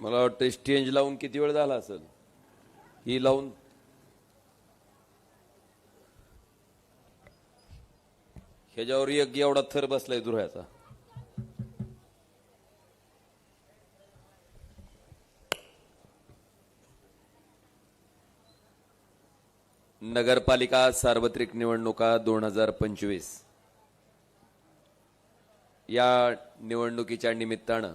मला वाटतं स्टेज लावून किती वेळ झाला असेल ही लावून ह्याच्यावर एक एवढा थर बसलाय दुर्याचा. नगरपालिका सार्वत्रिक निवडणुका 2025 या निवडणुकीच्या निमित्तानं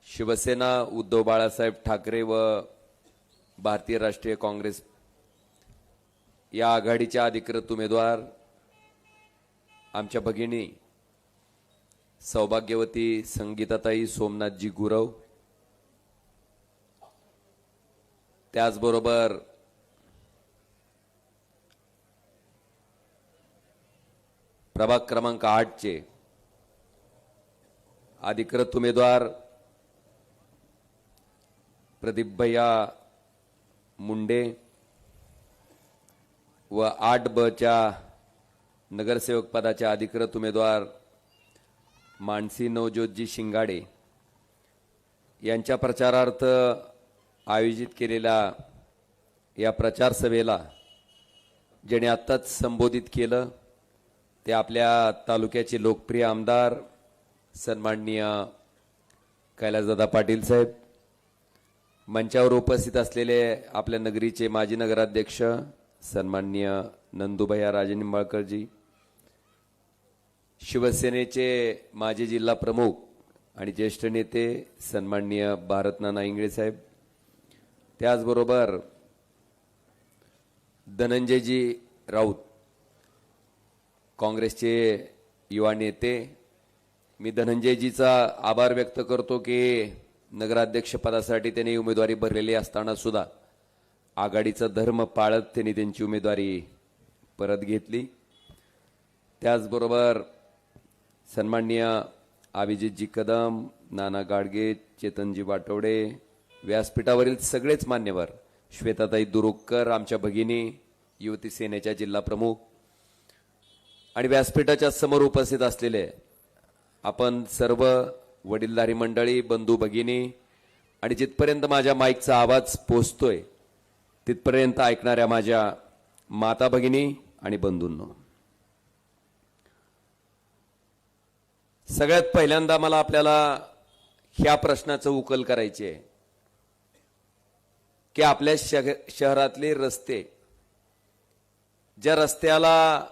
शिवसेना उद्धव बाळासाहेब ठाकरे व भारतीय राष्ट्रीय काँग्रेस या आघाडीच्या अधिकृत उमेदवार आमच्या भगिनी सौभाग्यवती संगीताताई सोमनाथजी गुरव, त्याचबरोबर प्रभाग क्रमांक 8 चे अधिकृत उमेदवार प्रदीप भैया मुंडे व 8ब च्या नगरसेवक पदाच्या अधिकृत उमेदवार मानसी नवज्योतजी शिंगाडे यांच्या प्रचारार्थ आयोजित केलेल्या या प्रचार सभेला ज्याने आत्ताच संबोधित केलं ते आपल्या तालुक्याचे लोकप्रिय आमदार सन्माननीय कैलासदादा पाटील साहेब, मंचावर उपस्थित असलेले आपल्या नगरीचे माजी नगराध्यक्ष सन्माननीय नंदुभैया राजेनिंबाळकरजी, शिवसेनेचे माजी जिल्हा प्रमुख आणि ज्येष्ठ नेते सन्माननीय भारतनाना इंगळे साहेब, त्याचबरोबर धनंजयजी राऊत काँग्रेसचे युवा नेते. मी धनंजयजीचा आभार व्यक्त करतो की नगराध्यक्ष पदासाठी त्यांनी उमेदवारी भरलेली असताना सुद्धा आघाडीचा धर्म पाळत त्यांनी त्यांची उमेदवारी परत घेतली. त्याचबरोबर सन्माननीय अभिजितजी कदम, नाना गाडगे, चेतनजी वाटवडे, व्यासपीठावरील सगळेच मान्यवर, श्वेताताई दुरुक्कर आमच्या भगिनी युवती सेनेच्या जिल्हा प्रमुख आणि व्यासपीठाच्या समोर उपस्थित असलेले आपण सर्व वडीलधारी मंडळी, बंधू भगिनी आणि जिथपर्यंत माझ्या माईकचा आवाज पोहोचतोय तिथपर्यंत ऐकणाऱ्या माझ्या माता भगिनी आणि बंधूंनो, सगळ्यात पहिल्यांदा मला आपल्याला ह्या प्रश्नाचं उकल करायची आहे की आपल्या शहरातले रस्ते, ज्या रस्त्याला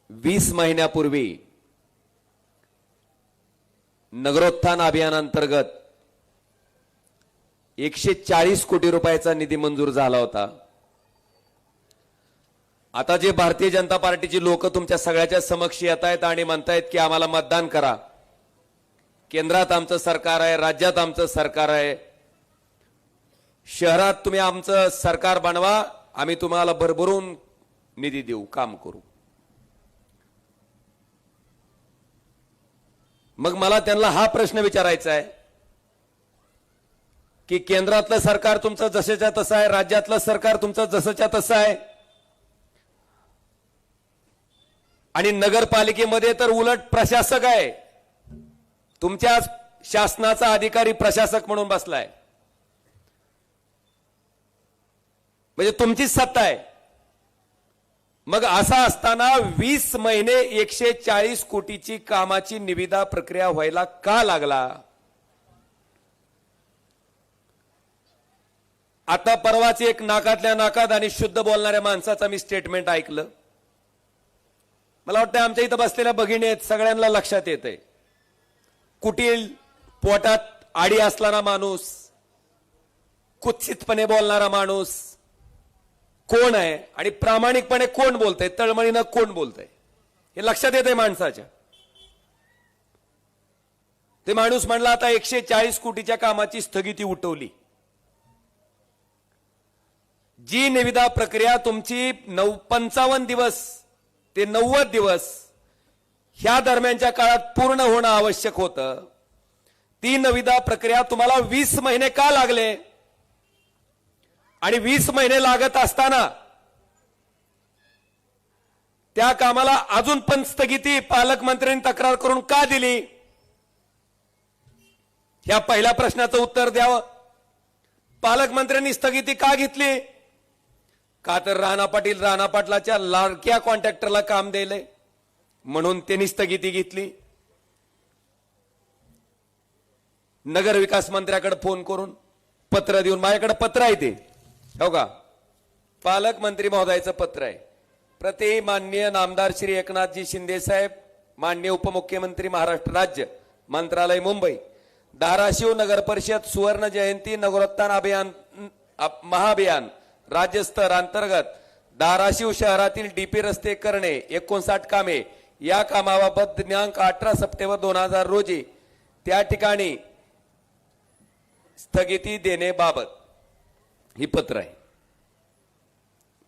20 महिन्यापूर्वी नगरोत्थान अभियानांतर्गत 140 कोटी रुपयाचा निधी मंजूर झाला होता. आता जे भारतीय जनता पार्टीची लोक तुमच्या सगळ्याच्या समक्ष येत आहेत आणि म्हणतायत की आम्हाला मतदान करा, केंद्रात आमचं सरकार आहे, राज्यात आमचं सरकार आहे, शहरात तुम्ही आमचं सरकार बनवा, आम्ही तुम्हाला भरभरून निधी देऊ, काम करू. मग मला त्यांना हा प्रश्न विचारायचा आहे की केंद्रातलं सरकार तुमचं जसंच्या तसं आहे, राज्यातलं सरकार तुमचं जसंच्या तसं आहे आणि नगरपालिकेमध्ये तर उलट प्रशासक आहे, तुमच्या शासनाचा अधिकारी प्रशासक म्हणून बसलाय, म्हणजे तुमचीच सत्ता आहे. मग असा असताना 20 महिने 140 कोटीची कामाची निविदा प्रक्रिया व्हायला का लागला? आता परवाच एक नाकातल्या नाकात आणि शुद्ध बोलणाऱ्या माणसाचा मी स्टेटमेंट ऐकलं. मला वाटतं आमच्या इथं बसलेल्या भगिनी आहेत, सगळ्यांना लक्षात येतंय, कुटील पोटात आडी असणारा माणूस, कुत्सितपणे बोलणारा माणूस कोण आहे आणि प्रामाणिकपणे कोण बोलतंय, तळमळीनं कोण बोलतंय हे लक्षात येतंय माणसाच्या. ते माणूस म्हणला आता 140 कोटीच्या कामाची स्थगिती उठवली. जी निविदा प्रक्रिया तुमची 55 दिवस ते 90 दिवस ह्या दरम्यानच्या काळात पूर्ण होणं आवश्यक होतं, ती निविदा प्रक्रिया तुम्हाला 20 महिने का लागले? आणि 20 महिने लागत असताना त्या कामाला अजून पण स्थगिती पालकमंत्र्यांनी तक्रार करून का दिली? ह्या पहिल्या प्रश्नाचं उत्तर द्यावं. पालकमंत्र्यांनी स्थगिती का घेतली? का तर राणा पाटलाच्या लाडक्या कॉन्ट्रॅक्टरला काम द्यायलंय म्हणून त्यांनी स्थगिती घेतली. नगर विकास मंत्र्याकडे फोन करून पत्र देऊन, माझ्याकडे पत्र आहे ते, हो का, पालकमंत्री महोदयाचं पत्र आहे. प्रति माननीय नामदार श्री एकनाथजी शिंदे साहेब, माननीय उपमुख्यमंत्री महाराष्ट्र राज्य, मंत्रालय मुंबई, धाराशिव नगर परिषद सुवर्ण जयंती नगरोत्थान अभियान महाअभियान राज्यस्तर अंतर्गत धाराशिव शहरातील डीपी रस्ते करणे 59 कामे, या कामाबाबत दिनांक 18 सप्टेंबर 2000 रोजी त्या ठिकाणी स्थगिती देण्याबाबत ही पत्र आहे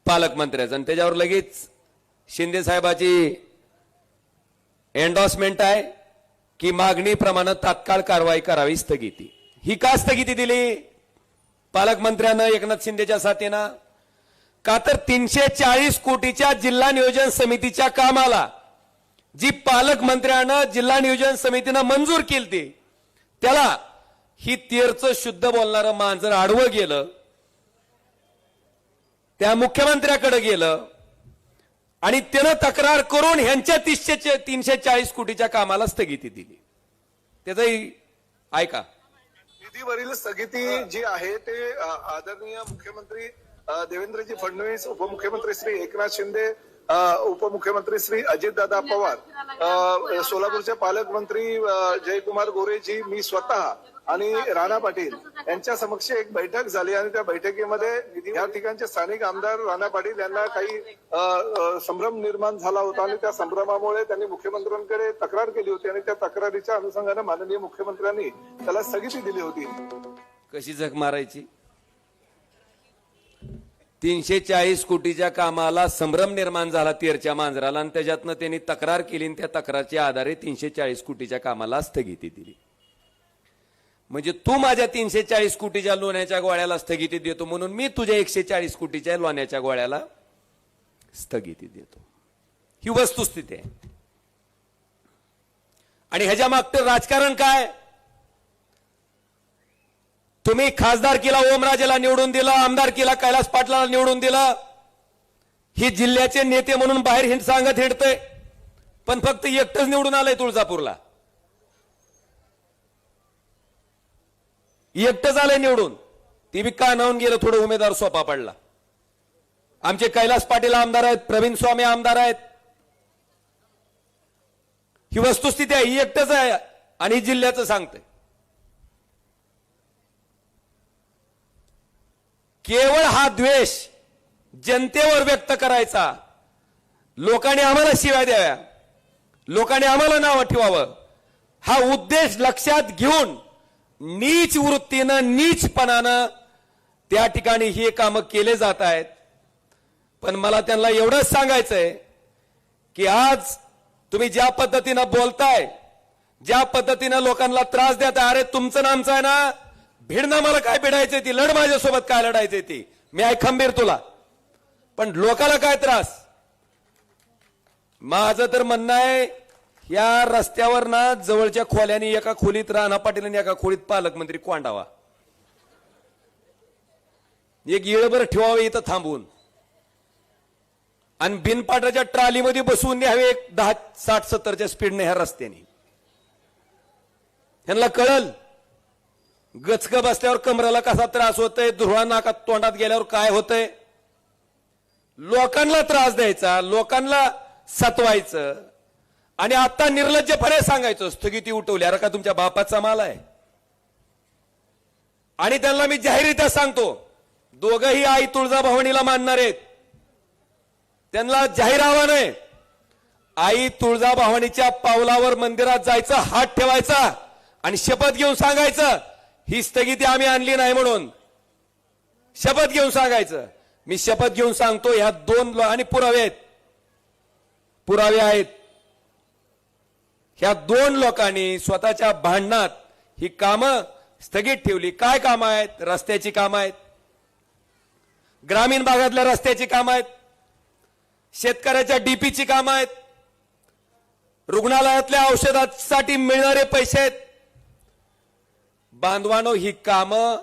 पालकमंत्र्याचं. आणि त्याच्यावर लगेच शिंदे साहेबाची एंडोर्समेंट आहे की मागणीप्रमाणे तात्काळ कारवाई करावी. स्थगिती ही का स्थगिती दिली पालकमंत्र्यांना एकनाथ शिंदेच्या साथीनं? का तर 340 कोटीच्या जिल्हा नियोजन समितीच्या कामाला जी पालकमंत्र्यानं जिल्हा नियोजन समितीनं मंजूर केली त्याला ही तेरचं शुद्ध बोलणारं मांजर आडवं गेलं, त्या मुख्यमंत्र्याकडे गेलं आणि त्यानं तक्रार करून ह्यांच्या 340 कोटीच्या कामाला स्थगिती दिली. त्याचंही ऐका. निधीवरील स्थगिती जी आहे ते आदरणीय मुख्यमंत्री देवेंद्रजी फडणवीस, उपमुख्यमंत्री श्री एकनाथ शिंदे, उपमुख्यमंत्री श्री अजितदादा पवार, सोलापूरचे पालकमंत्री जयकुमार गोरेजी, मी स्वतः आणि राणा पाटील यांच्या समक्ष एक बैठक झाली आणि त्या बैठकीमध्ये या ठिकाणचे स्थानिक आमदार राणा पाटील यांना काही संभ्रम निर्माण झाला होता आणि त्या संभ्रमामुळे त्यांनी मुख्यमंत्र्यांकडे तक्रार केली होती आणि त्या तक्रारीच्या अनुषंगाने माननीय मुख्यमंत्र्यांनी त्याला स्थगिती दिली होती. कशी झक मारायची? 340 कोटीच्या कामाला संभ्रम निर्माण झाला तेरच्या मांजराला आणि त्याच्यातनं त्यांनी तक्रार केली आणि त्या तक्रारच्या आधारे 340 कोटीच्या कामाला स्थगिती दिली. म्हणजे तू माझ्या 340 कोटीच्या लोण्याच्या गोळ्याला स्थगिती देतो म्हणून मी तुझ्या 140 कोटीच्या लोण्याच्या गोळ्याला स्थगिती देतो. ही वस्तुस्थिती आहे. आणि ह्याच्या मागचं राजकारण काय? तुम्ही खासदारकीला ओमराजेला निवडून दिलं, आमदारकीला कैलास पाटलाला निवडून दिलं. ही जिल्ह्याचे नेते म्हणून बाहेर सांगत हिंडतय, पण फक्त एकटंच निवडून आलंय तुळजापूरला. एकटंच आलंय निवडून, ती बी कानावून गेलं, थोडं उमेदवार सोपा पडला. आमचे कैलास पाटील आमदार आहेत, प्रवीण स्वामी आमदार आहेत. ही वस्तुस्थिती आहे. ही एकटंच आहे आणि जिल्ह्याचं सांगतंय. केवळ हा द्वेष जनतेवर व्यक्त करायचा, लोकांनी आम्हाला शिव्या द्याव्या, लोकांनी आम्हाला नावं ठेवावं, हा उद्देश लक्षात घेऊन नीच वृत्तीनं नीचपणानं त्या ठिकाणी हे कामं केले जात आहेत. पण मला त्यांना एवढंच सांगायचंय की आज तुम्ही ज्या पद्धतीनं बोलताय, ज्या पद्धतीनं लोकांना त्रास देताय, अरे तुमचं नामचं आहे ना, भिडणं मला काय भिडायचंय ती, लढ माझ्यासोबत काय लढायचंय ती, मी आहे खंबीर तुला, पण लोकाला काय त्रास? माझं तर म्हणणं आहे या रस्त्यावर ना जवळच्या खोल्याने एका खोलीत राणा पाटील आणि एका खोलीत पालकमंत्री कोंडावा, एक येळभर ठेवावे इथं थांबून आणि बिनपाटाच्या ट्रॉलीमध्ये बसवून न्यावे 10, 60, 70च्या स्पीडने ह्या रस्त्याने. ह्यांना कळल गचक बसल्यावर कमरेला कसा त्रास होतोय, धुरळा नाकात तोंडात गेल्यावर काय होतंय. लोकांना त्रास द्यायचा, लोकांना सतवायचं आणि आता निर्लज्जपणे सांगायचं स्थगिती उठवली. अरे का तुमच्या बापाचा माल आहे? आणि त्यांना मी जाहीररित्या सांगतो, दोघंही आई तुळजाभवानीला मानणार आहेत, त्यांना जाहीर आव्हान आहे, आई तुळजाभवानीच्या पावलावर मंदिरात जायचं, हात ठेवायचा आणि शपथ घेऊन सांगायचं ही स्थगिती आम्ही आणली नाही म्हणून. शपथ घेऊन सांगायचं. मी शपथ घेऊन सांगतो, ह्या 2 आणि पुरावे आहेत. ह्या 2 लोकांनी स्वतःच्या भांडणात ही कामं स्थगित ठेवली. काय कामं आहेत? रस्त्याची कामं आहेत, ग्रामीण भागातल्या रस्त्याची कामं आहेत, शेतकऱ्याच्या डीपीची कामं आहेत, रुग्णालयातल्या औषधासाठी मिळणारे पैसे आहेत. बांधवानो, ही कामं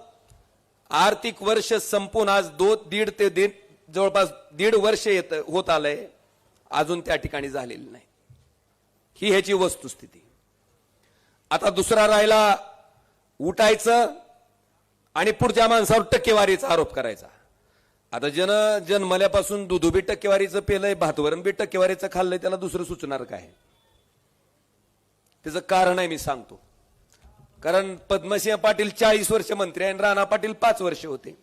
आर्थिक वर्ष संपून आज जवळपास दीड वर्ष होत आलंय, अजून त्या ठिकाणी झालेली नाही. ही ह्याची वस्तुस्थिती. आता दुसरा राहिला उठायचं आणि पुढच्या माणसावर टक्केवारीचा आरोप करायचा. आता जन्मल्यापासून दूध बी टक्केवारीचं पेलंय, भातवरण बी टक्केवारीचं खाल्लंय, त्याला दुसरं सुचणार काय? त्याचं कारण आहे, मी सांगतो. कारण पद्मसिंह पाटील 40 वर्ष मंत्री आणि राणा पाटील 5 वर्ष होते.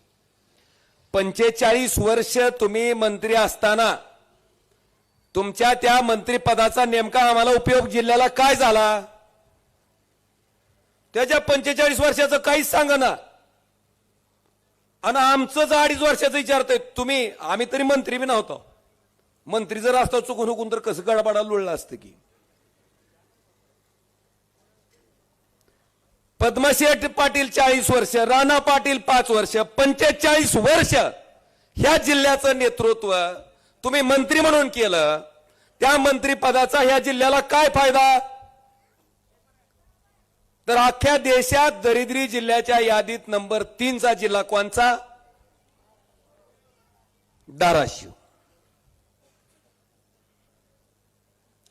45 वर्ष तुम्ही मंत्री असताना तुमच्या त्या मंत्रिपदाचा नेमका आम्हाला उपयोग जिल्ह्याला काय झाला? त्याच्या 45 वर्षाचं काहीच सांगा ना. आणि आमचं 2.5 वर्षाचं विचारतोय तुम्ही. आम्ही तरी मंत्री बी नव्हतो. मंत्री जर असतो चुकून हुकून तर कसं गडबडा लुळलं असतं की. पद्मसिंह पाटील 40 वर्ष, राणा पाटील 5 वर्ष, 45 वर्ष ह्या जिल्ह्याचं नेतृत्व तुम्ही मंत्री म्हणून केलं. त्या मंत्रिपदाचा ह्या जिल्ह्याला काय फायदा? तर अख्ख्या देशात दरिद्री जिल्ह्याच्या यादीत नंबर 3 चा जिल्हा कोणचा? धाराशिव.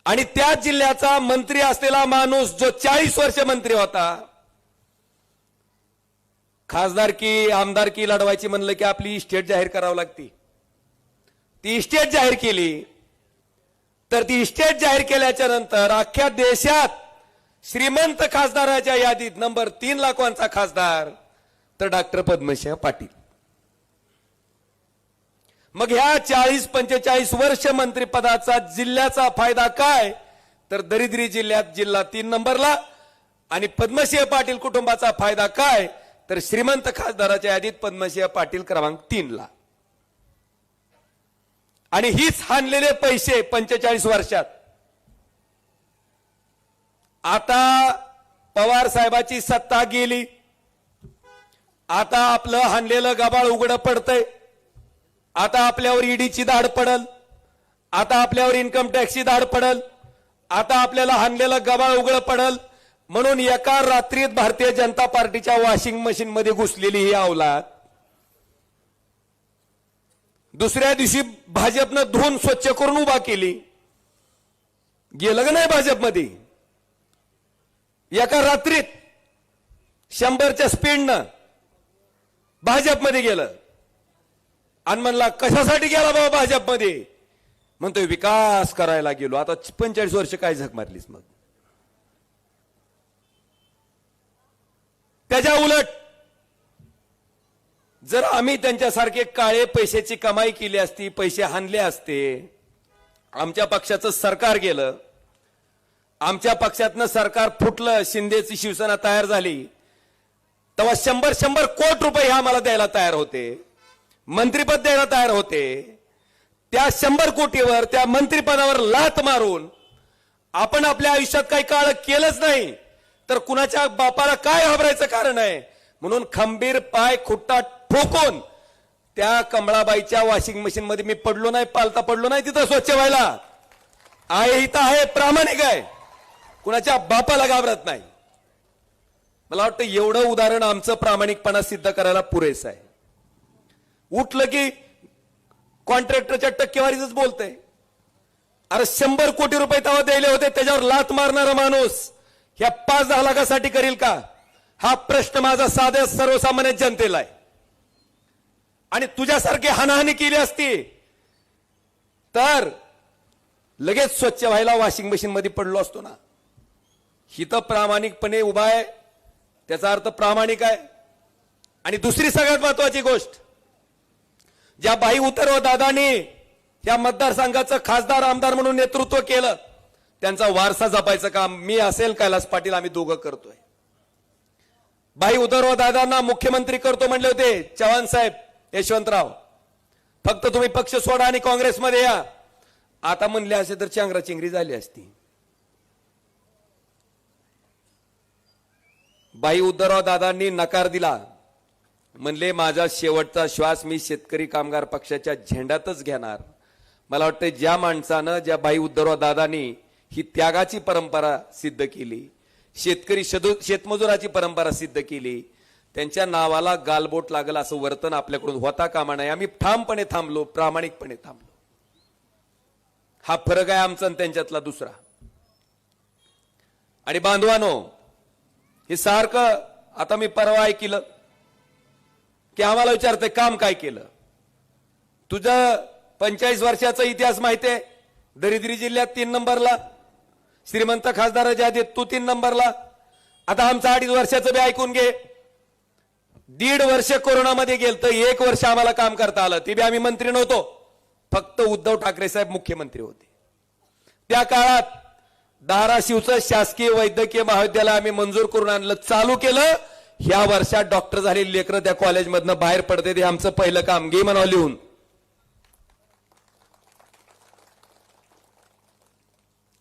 आणि त्या जिल्ह्याचा मंत्री असलेला माणूस जो 40 वर्ष मंत्री होता, खासदारकी आमदारकी लढवायची म्हणलं की आपली इस्टेट जाहीर करावी लागते. ती इस्टेट जाहीर केली तर ती इस्टेट जाहीर केल्याच्या नंतर अख्ख्या देशात श्रीमंत खासदाराच्या यादीत नंबर 3 ला कोणचा खासदार? तर डॉक्टर पद्मसिंह पाटील. मग ह्या 40-45 वर्ष मंत्रिपदाचा जिल्ह्याचा फायदा काय? तर दरिद्री जिल्ह्यात जिल्हा 3 नंबरला. आणि पद्मसिंह पाटील कुटुंबाचा फायदा काय? तर श्रीमंत खासदाराच्या यादीत पद्मसिंह पाटील क्रमांक 3 ला. आणि हीच हाणलेले पैसे 45 वर्षात. आता पवार साहेबाची सत्ता गेली. आता आपलं हाणलेलं गबाळ उघडं पडतंय. आता आपल्यावर ईडीची धाड पडल. आता आपल्यावर इन्कम टॅक्सची धाड पडल. आता आपल्याला हाणलेलं गबाळ उघडं पडल. म्हणून एका रात्रीत भारतीय जनता पार्टीच्या वॉशिंग मशीन मध्ये घुसलेली ही अवलाद दुसऱ्या दिवशी भाजपनं धुवून स्वच्छ करून उभा केली. गेलं का नाही भाजपमध्ये? एका रात्रीत 100च्या स्पीडनं भाजपमध्ये गेलं. आणि म्हणला कशासाठी गेला बाबा भाजपमध्ये? म्हणतोय विकास करायला गेलो. आता 45 वर्ष काय झक मारलीस मग? त्याच्या उलट जर आम्ही त्यांच्यासारखे काळे पैशाची कमाई केली असती, पैसे हाणले असते, आमच्या पक्षाचं सरकार गेलं, आमच्या पक्षातनं सरकार फुटलं, शिंदेची शिवसेना तयार झाली, तेव्हा 100 कोटी रुपये आम्हाला द्यायला तयार होते, मंत्रिपद द्यायला तयार होते. त्या 100 कोटीवर, त्या मंत्रिपदावर लात मारून आपण आपल्या आयुष्यात काही काळ केलंच नाही तर कुणाच्या बापाला काय घाबरायचं कारण आहे? म्हणून खंबीर पाय खुट्टा ठोकून त्या कमळाबाईच्या वॉशिंग मशीन मध्ये मी पडलो नाही, पालता पडलो नाही तिथं स्वच्छ व्हायला. आहे इथं आहे, प्रामाणिक आहे, कुणाच्या बापाला घाबरत नाही. मला वाटतं एवढं उदाहरण आमचं प्रामाणिकपणा सिद्ध करायला पुरेसं आहे. उठलं की कॉन्ट्रॅक्टरच्या टक्केवारीच बोलतंय. अरे 100 कोटी रुपये तेव्हा द्यायले होते, त्याच्यावर लात मारणारा माणूस ह्या 5-10 लाखासाठी करील का? हा प्रश्न माझा साध्या सर्वसामान्य जनतेला आहे. आणि तुझ्यासारखी हाणाहाणी केली असती तर लगेच स्वच्छ व्हायला वॉशिंग मशीन मध्ये पडलो असतो ना. हित प्रामाणिकपणे उभा आहे, त्याचा अर्थ प्रामाणिक आहे. आणि दुसरी सगळ्यात महत्वाची गोष्ट, ज्या बाई उतरव दादांनी या मतदारसंघाचं खासदार आमदार म्हणून नेतृत्व केलं, त्यांचा वारसा जपायचं काम मी असेल कैलास पाटील आम्ही दोघं करतोय. भाई उद्धवराव दादांना मुख्यमंत्री करतो म्हणले होते चव्हाण साहेब, यशवंतराव, फक्त तुम्ही पक्ष सोडा आणि काँग्रेसमध्ये या. आता म्हणले असे तर चांगराचिंगरी झाली असती. भाई उद्धवराव दादांनी नकार दिला. म्हणले माझा शेवटचा श्वास मी शेतकरी कामगार पक्षाच्या झेंड्यातच घेणार. मला वाटतं ज्या माणसानं, ज्या भाई उद्धवराव दादांनी ही त्यागाची परंपरा सिद्ध केली, शेतकरी शेतमजुराची परंपरा सिद्ध केली, त्यांच्या नावाला गालबोट लागल असं वर्तन आपल्याकडून होता कामा नये. आम्ही ठामपणे थांबलो, प्रामाणिकपणे थांबलो. हा फरक आहे आमचा आणि त्यांच्यातला दुसरा. आणि बांधवानो, हे सारखं आता मी परवा ऐकलं की आम्हाला विचारतंय काम काय केलं. तुझं 45 वर्षाचा इतिहास माहितीये. दरिद्री जिल्ह्यात 3 नंबरला, श्रीमंत खासदाराच्या यादीत तू 3 नंबरला. आता आमचं 2.5 वर्षाचं बी ऐकून घे. 1.5 वर्ष कोरोनामध्ये गेलं तर 1 वर्ष आम्हाला काम करता आलं. ते बी आम्ही मंत्री नव्हतो, फक्त उद्धव ठाकरे साहेब मुख्यमंत्री होते. त्या काळात धाराशिवचं शासकीय वैद्यकीय महाविद्यालय आम्ही मंजूर करून आणलं, चालू केलं. ह्या वर्षात डॉक्टर झालेली लेकरं त्या कॉलेजमधनं बाहेर पडते. ते आमचं पहिलं काम. घे म्हणावं लिहून.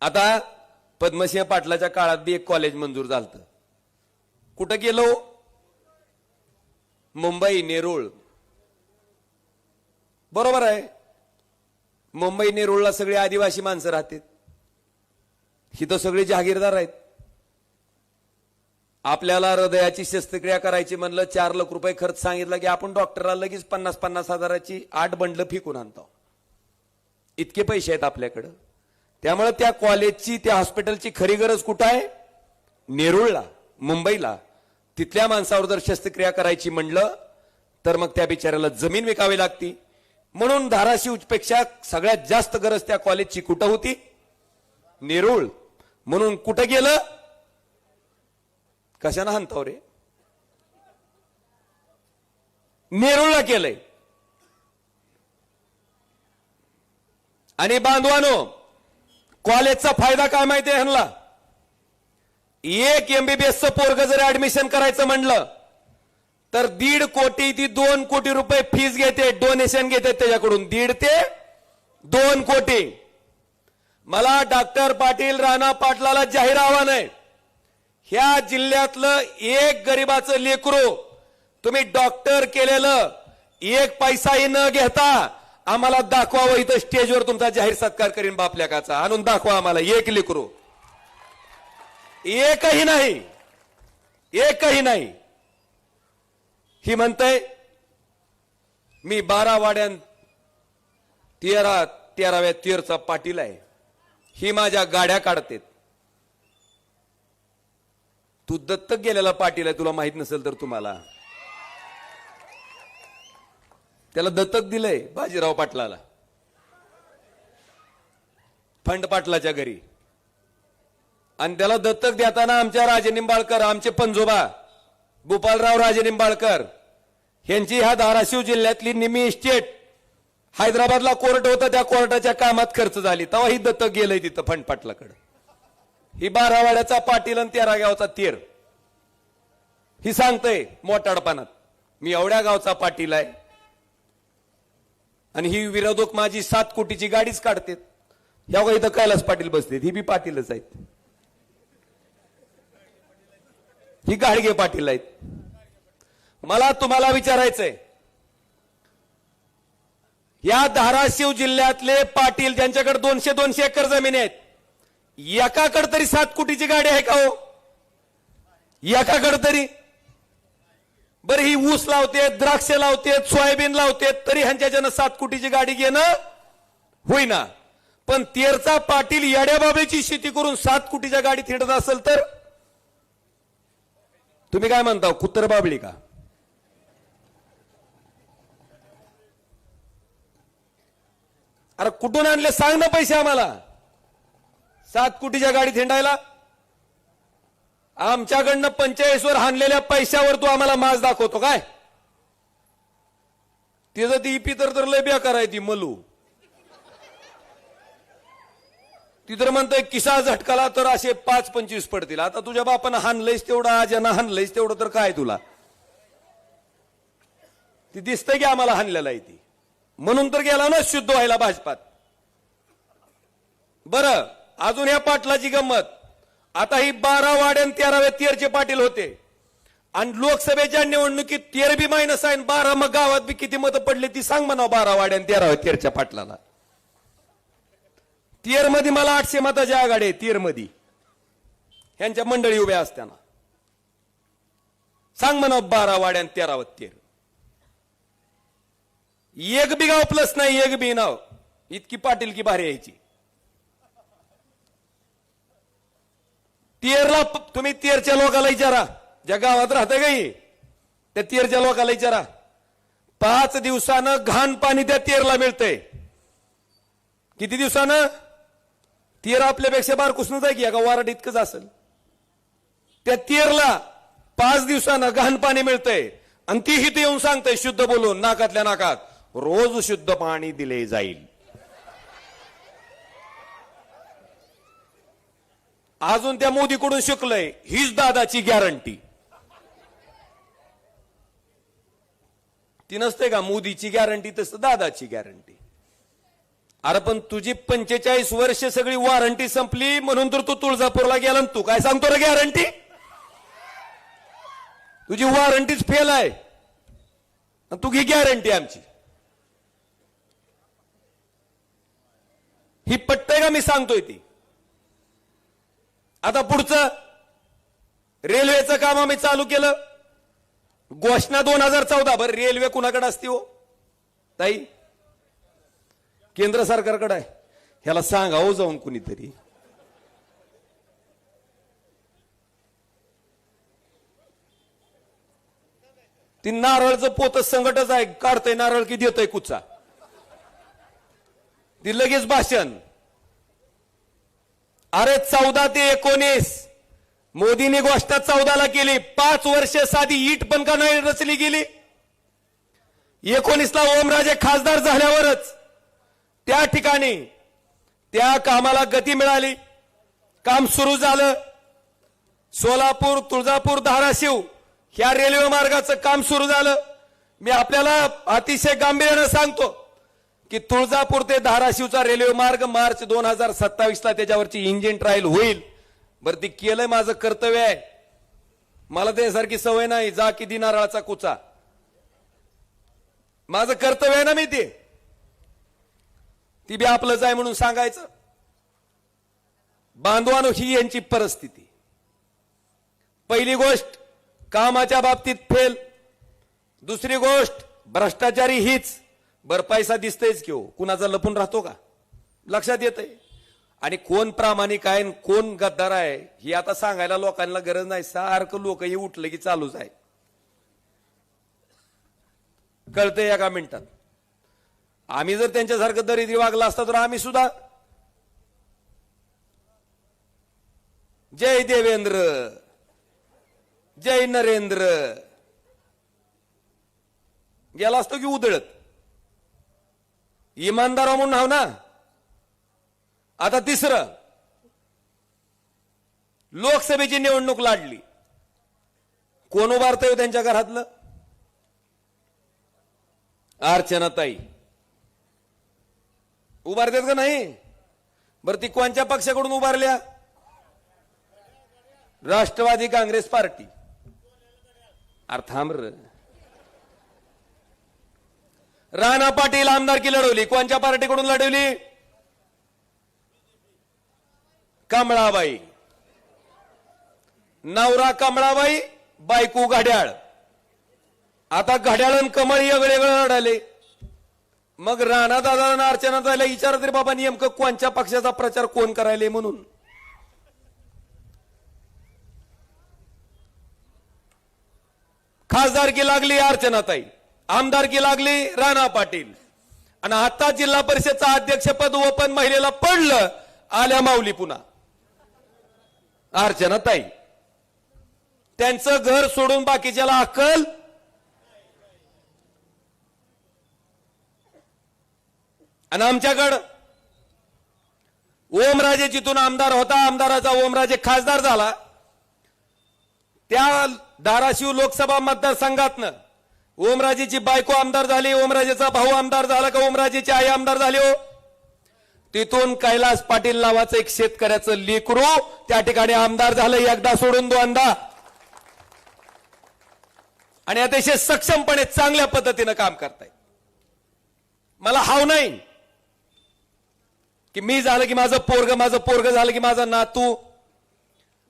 आता पद्मसिंह पाटलाच्या काळात बी एक कॉलेज मंजूर झालं. कुठं गेलो? मुंबई नेरूळ. बरोबर आहे, मुंबई नेरूळला सगळे आदिवासी माणसं राहतात. ही तर सगळे जहागीरदार आहेत. आपल्याला हृदयाची शस्त्रक्रिया करायची म्हणलं 4 लाख रुपये खर्च सांगितला की आपण डॉक्टरला लगेच 50-50 हजाराची 8 बंडलं फिकून आणतो. इतके पैसे आहेत आपल्याकडं. त्यामुळे त्या कॉलेजची, त्या हॉस्पिटलची खरी गरज कुठं आहे? नेरूळला, मुंबईला. तिथल्या माणसावर जर शस्त्रक्रिया करायची म्हणलं तर मग त्या बिचाऱ्याला जमीन विकावी लागती. म्हणून धाराशिवपेक्षा सगळ्यात जास्त गरज त्या कॉलेजची कुठं होती? नेरूळ. म्हणून कुठं गेलं? कशानं हाणताव रे? नेरूळला केलंय. आणि बांधवानो, कॉलेजचा फायदा काय माहितीये ह्यांना? 1 MBBS पोरग जर ऍडमिशन करायचं म्हणलं तर 1.5 कोटी ते 2 कोटी रुपये फीस घेते, डोनेशन घेते त्याच्याकडून. 1.5 ते 2 कोटी. मला डॉक्टर पाटील राणा पाटलाला जाहीर आव्हान आहे, ह्या जिल्ह्यातलं एक गरीबाचं लेकरू तुम्ही डॉक्टर केलेलं 1 पैसाही न घेता आम्हाला दाखवावं. इथं स्टेजवर तुमचा जाहीर सत्कार करीन बापल्याकाचा. आणून दाखवा आम्हाला 1 लेकरू. एकही नाही, एकही नाही. ही म्हणतंय मी 12 वाड्यां 13व्या तीरचा पाटील आहे. ही माझ्या गाड्या काढते. तू दत्तक गेलेला पाटील आहे, तुला माहित नसेल तर. तुम्हाला त्याला दत्तक दिलंय बाजीराव पाटलाला, फंड पाटलाच्या घरी. आणि त्याला दत्तक देताना आमच्या राजे निंबाळकर, आमचे पंजोबा गोपालराव राजे निंबाळकर यांची ह्या धाराशिव जिल्ह्यातली निमी इस्टेट, हैदराबादला कोर्ट होतं, त्या कोर्टाच्या कामात खर्च झाली, तेव्हा ही दत्तक गेलंय तिथं फंड पाटलाकडे. ही 12 वाड्याचा पाटील आणि 13 गावचा तीर. ही सांगतय मोठाडपणात मी एवढ्या गावचा पाटील आहे. आणि ही विरोधक माझी 7 कोटीची गाडीच काढतात. ह्या इथं कैलास पाटील बसलेत, ही बी पाटीलच आहेत. ही गाडगे पाटील आहेत. मला तुम्हाला विचारायचंय, या धाराशिव जिल्ह्यातले पाटील ज्यांच्याकडे 200-200 एकर जमीन आहेत, एकाकडे तरी 7 कोटीची गाडी आहे का हो? एकाकडे तरी? बरं, ही ऊस लावते, द्राक्ष लावते, सोयाबीन लावते, तरी ह्यांच्याच्यानं 7 कोटीची गाडी घेणं होईना. पण तेरचा पाटील येड्याबाबेची शेती करून 7 कोटीच्या गाडीत हिंडत असेल तर तुम्ही काय म्हणता? कुत्र बाबळी का? अरे कुठून आणले सांग ना पैसे आम्हाला 7 कोटीच्या गाडीत हिंडायला? आमच्याकडनं 45 वर हाणलेल्या पैशावर तू आम्हाला माज दाखवतो काय? तिचं ती इपी तर लय बेकार आहे ती मलू. ती तर म्हणतोय किसा झटकाला तर असे 5-25 पडतील. आता तुझ्या बापानं हाणलंयच तेवढं, आज्यानं हाणलंयच तेवढं, तर काय तुला ती दिसतंय की आम्हाला हाणलेलं आहे ती. म्हणून तर गेला ना शुद्ध व्हायला भाजपात. बरं, अजून ह्या पाटलाची गंमत. आता ही 12 वाड्यान 13व्या तीरचे पाटील होते आणि लोकसभेच्या निवडणुकीत 13 बी मायनस आहे, 12 मग गावात बी किती मतं पडली ती सांग म्हणा 12 वाड्यान 13व्या तीरच्या पाटलाला. तियर मध्ये मला 800 मताची आघाडी आहे. तियर मध्ये ह्यांच्या मंडळी उभ्या असताना सांग म्हणा 12 वाड्या आणि 13 वत्तीर. एक बी गाव प्लस नाही, एक बी नाव. इतकी पाटील की भारी यायची. तियरला तुम्ही तियरच्या लोकांना विचारा, ज्या गावात राहतं काही त्या तियरच्या लोकांना विचारा. 5 दिवसानं घाण पाणी त्या तियरला मिळतंय. किती दिवसानं? तियर आपल्यापेक्षा बारकुसनच आहे की का वारड इतकंच असेल. त्या तियरला 5 दिवसानं घाण पाणी मिळतंय आणि ती इथे येऊन सांगतंय शुद्ध बोलून नाकातल्या नाकात रोज शुद्ध पाणी दिले जाईल. अजून त्या मोदीकडून शिकलंय, हीच दादाची गॅरंटी. ती नसते का मोदीची गॅरंटी, तसं दादाची गॅरंटी. अरे पण तुझी 45 वर्ष सगळी वॉरंटी संपली म्हणून तर तू तुळजापूरला गेला आणि तू काय सांगतो रे गॅरंटी? तुझी वॉरंटीच फेल आहे, तू घे गॅरंटी आमची. ही पटतंय का मी सांगतोय ती? आता पुढचं रेल्वेचं काम आम्ही चालू केलं. घोषणा 2014. बरं रेल्वे कुणाकडे असते हो ताई? केंद्र सरकारकडे आहे. ह्याला सांगावं जाऊन कुणीतरी. ती नारळचं पोतच संकटच आहे. काढतंय नारळ की देतोय कुचा. ती लगेच भाषण. अरे 14 ते 19 मोदींनी घोषणा 14ला केली. 5 वर्ष साधी ईट पण का नाही रचली गेली. 19ला ओमराजे खासदार झाल्यावरच त्या ठिकाणी त्या कामाला गती मिळाली. काम सुरू झालं. सोलापूर, तुळजापूर, धाराशिव ह्या रेल्वे मार्गाचं काम सुरू झालं. मी आपल्याला अतिशय गांभीर्याने सांगतो की तुळजापूर ते धाराशिवचा रेल्वे मार्ग मार्च 2027ला त्याच्यावरची इंजिन ट्रायल होईल. बरं ती केलंय, माझं कर्तव्य आहे. मला त्यासारखी सवय नाही जा किती नारळाचा कुचा. माझं कर्तव्य आहे ना मी ते. ती बी आपलंच आहे म्हणून सांगायचं. बांधवानो ही यांची परिस्थिती. पहिली गोष्ट कामाच्या बाबतीत फेल. दुसरी गोष्ट भ्रष्टाचारी हीच. बर पैसा दिसतयच की हो, कुणाचा लपून राहतो का? लक्षात येतंय. आणि कोण प्रामाणिक आहे कोण गद्दार आहे ही आता सांगायला लोकांना गरज नाही. सारखं लोक हे उठलं की चालूच आहे. कळतंय एका मिनिटात. आम्ही जर त्यांच्यासारखं दरिद्री वागला असता तर आम्ही सुद्धा जय देवेंद्र जय नरेंद्र गेला असतो की उधळत. इमानदार म्हणून नाव ना. आता तिसरं लोकसभेची निवडणूक लाडली. कोण उभारतंय त्यांच्या घरातलं? अर्चनाताई उभारतात का नाही? बरं ती कोणत्या पक्षाकडून उभारल्या? राष्ट्रवादी काँग्रेस पार्टी. अरे थांब र. राणा पाटील आमदारकी लढवली. कोणत्या पार्टीकडून लढवली? कमळाबाई. नवरा कमळाबाई, बायको घड्याळ. आता घड्याळ आणि कमळ वेगळे लढाले. मग राणा दादा आणि अर्चना ताईला विचारत रे बाबा नेमकं कोणत्या पक्षाचा प्रचार कोण करायले म्हणून. खासदारकी लागली अर्चनाताई, आमदारकी लागली राणा पाटील, आणि आता जिल्हा परिषदचा अध्यक्षपद ओपन महिलेला पडलं. आल्या माऊली पुन्हा अर्चनाताई. त्यांचं घर सोडून बाकीच्याला अक्कल. आणि आमच्याकडं ओमराजे जिथून आमदार होता, आमदाराचा ओमराजे खासदार झाला. त्या धाराशिव लोकसभा मतदारसंघातनं ओमराजेची बायको आमदार झाली, ओमराजेचा भाऊ आमदार झाला का ओमराजेची आई आमदार झाली हो. तिथून कैलास पाटील नावाचं एक शेतकऱ्याचं लेकरू त्या ठिकाणी आमदार झालं. एकदा सोडून दोनदा. आणि अतिशय सक्षमपणे चांगल्या पद्धतीनं काम करतायत. मला हाव नाही. की मी झालं की माझं पोरग झालं की माझा नातू.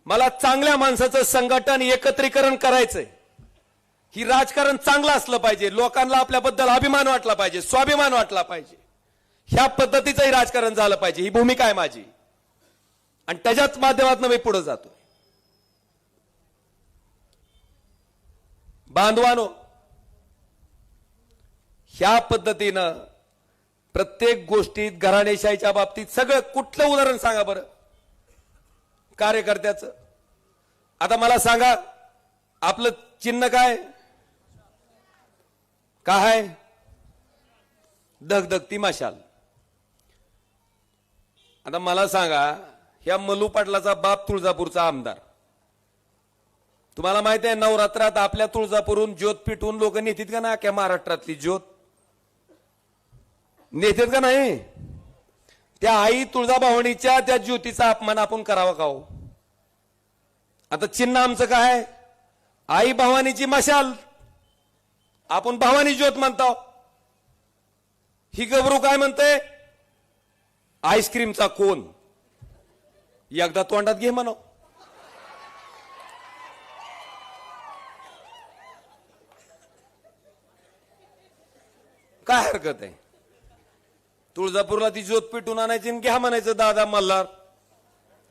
मला चांगल्या माणसाचं संघटन एकत्रीकरण करायचंय. ही राजकारण चांगलं असलं पाहिजे, लोकांना आपल्याबद्दल अभिमान वाटला पाहिजे, स्वाभिमान वाटला पाहिजे. ह्या पद्धतीचंही राजकारण झालं पाहिजे, ही भूमिका आहे माझी आणि त्याच्याच माध्यमातून मी पुढे जातो. बांधवानो, ह्या पद्धतीनं प्रत्येक गोष्टीत घराणेशाहीच्या बाबतीत सगळं कुठलं उदाहरण सांगा बरं कार्यकर्त्याचं. आता मला सांगा, आपलं चिन्ह काय काय? धगधगती मशाल. आता मला सांगा, ह्या मल्लू पाटलाचा बाप तुळजापूरचा आमदार. तुम्हाला माहिती आहे नवरात्रात आपल्या तुळजापूरहून ज्योत पिटवून लोक नेतात का ना? अख्ख्या महाराष्ट्रातली ज्योत नेतात का नाही? त्या आई तुळजाभवानीच्या त्या ज्योतीचा अपमान आपण करावा का हो? आता चिन्ह आमचं काय? आई भवानीची मशाल, आपण भवानी ज्योत म्हणतो. ही गबरू काय म्हणते? आईस्क्रीमचा कोन. एकदा तोंडात घे म्हणो. काय हरकत आहे? तुळजापूरला ती ज्योत पेटून आणायची आणि घ्या म्हणायचं दादा मल्हार